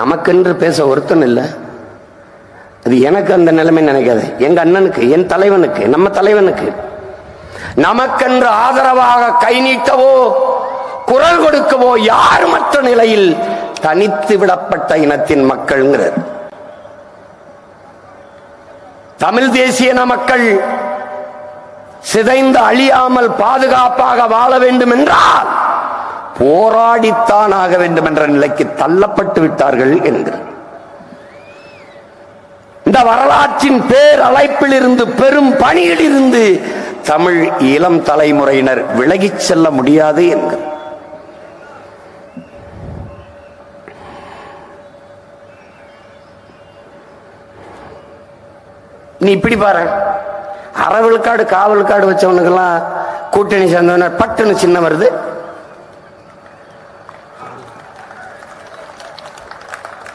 நமக்கென்று பேச ஒருத்தன் இல்லை. அது எனக்கு அந்த நிலைமை நினைக்காது. எங்க அண்ணனுக்கு, என் தலைவனுக்கு, நம்ம தலைவனுக்கு நமக்கென்று ஆதரவாக கை நீட்டவோ குரல் கொடுக்கவோ யார் மற்ற நிலையில் தனித்து விடப்பட்ட இனத்தின் மக்கள்ங்கிறது. தமிழ் தேசிய மக்கள் சிதைந்து அழியாமல் பாதுகாப்பாக வாழ வேண்டும் என்றால் போராடித்தான் ஆக வேண்டும் என்ற நிலைக்கு தள்ளப்பட்டு விட்டார்கள் என்கிறார். இந்த வரலாற்றின் பேரழைப்பில் இருந்து, பெரும் பணியில் இருந்து தமிழ் இளம் தலைமுறையினர் விலகிச் செல்ல முடியாது என்கிறார். நீ இப்படி பாரு, அறவிழுக்காடு காவலுக்காடு வச்சவனுக்கெல்லாம் கூட்டணி சேர்ந்தவன பட்டுன்னு சின்ன வருது.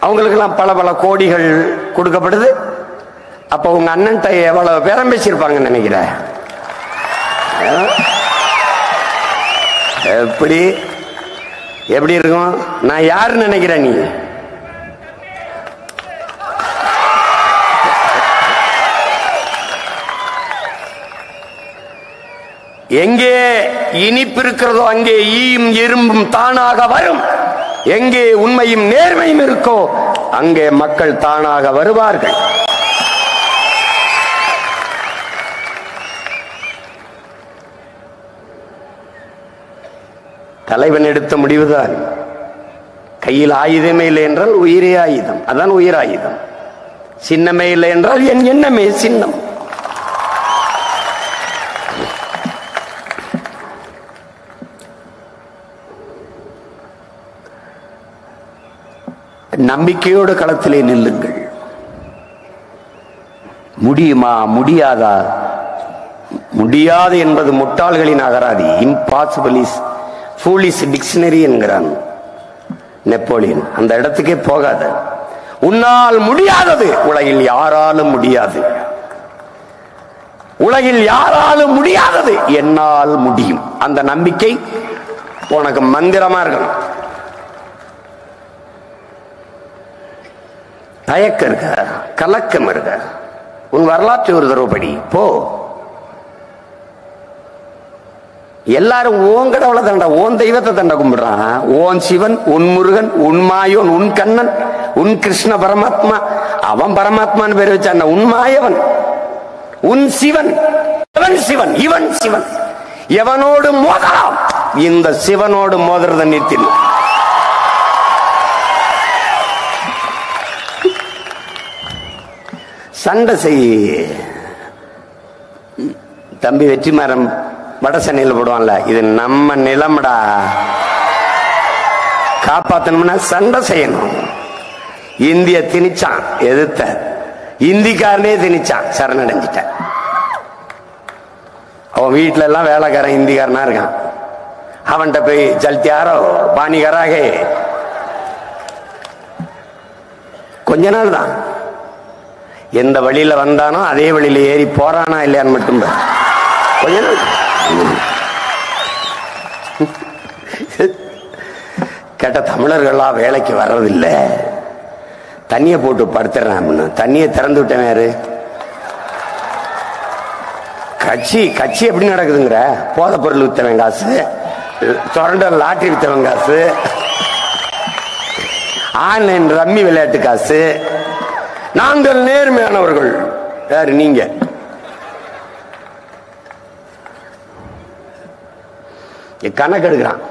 அவங்களுக்கெல்லாம் பல பல கோடிகள் கொடுக்கப்படுது. அப்ப உங்க அண்ணன் எவ்வளவு பேரம் பேசியிருப்பாங்கன்னு நினைக்கிற? எப்படி எப்படி இருக்கும்? நான் யாருன்னு நினைக்கிற நீ? எங்கே இனிப்பு இருக்கிறதோ அங்கே ஈயும் எறும்பும் தானாக வரும். எங்கே உண்மையும் நேர்மையும் இருக்கோ அங்கே மக்கள் தானாக வருவார்கள். தலைவன் எடுத்த முடிவுதான். கையில் ஆயுதமே இல்லை என்றால் உயிரே ஆயுதம், அதான் உயிர் ஆயுதம். சின்னமே இல்லை என்றால் என் எண்ணமே சின்னம். நம்பிக்கையோடு களத்திலே நில்லுங்கள். முடியுமா முடியாதா? முடியாது என்பது முட்டாள்களின் அகராதி. இம்பாசிபிள் இஸ் ஃபூலிஷ் டிக்ஷனரி என்கிறான் நெப்போலியன். அந்த இடத்துக்கே போகாத. உன்னால் முடியாதது உலகில் யாராலும் முடியாது. உலகில் யாராலும் முடியாதது என்னால் முடியும். அந்த நம்பிக்கை உனக்கு மந்திரமா இருக்கணும். தயக்கம் இருக்க, கலக்கம் இருக்க, உன் வரலாற்று ஒரு தடவை படி போ. எல்லாரும் உன் கடவுளை தண்டா, உன் தெய்வத்தை தண்டை கும்பிடுறான். உன் சிவன், உன் முருகன், உன் மாயோன், உன் கண்ணன், உன் கிருஷ்ண பரமாத்மா. அவன் பரமாத்மான்னு பேர் வச்சான். உன் மாயவன், உன் சிவன், இவன் சிவன், இவன் சிவன். எவனோடு மோதலாம்? இந்த சிவனோடு மோதுறத நிறுத்திடு. சண்டை செய். தம்பி வெற்றிமாறன் வட சென்னையில் போடுவான்ல, இது நம்ம நிலம்டா, காப்பாத்தணும்னா சண்டை செய்யணும். இந்திய திணிச்சான், எதிர்த்த இந்திக்காரனே திணிச்சான், சரணடைஞ்சிட்ட. அவன் வீட்டுல எல்லாம் வேலைக்காரன் இந்திக்காரனா இருக்கான். அவன்கிட்ட போய் ஜல்தியாரோ பாணிகராக கொஞ்ச நாள் தான். எந்த வழியில வந்தானோ அதே வழியில ஏறி போறானா இல்லையான்னு மட்டும் கொஞ்ச நாள். கேட்ட தமிழர்களா வேலைக்கு வர்றதில்லை, தண்ணியை போட்டு படுத்துறான். தண்ணியை திறந்து விட்டேன். யாரு? கட்சி எப்படி நடக்குதுங்கிற? போதை பொருள் வித்தவன் காசு, தொடர்ந்து லாட்டரி வித்தவன் காசு, ஆன்லைன் ரம்மி விளையாட்டு காசு. நாங்கள் நேர்மையானவர்கள். யாரு நீங்க? கணக்கு எடுக்கிறான்.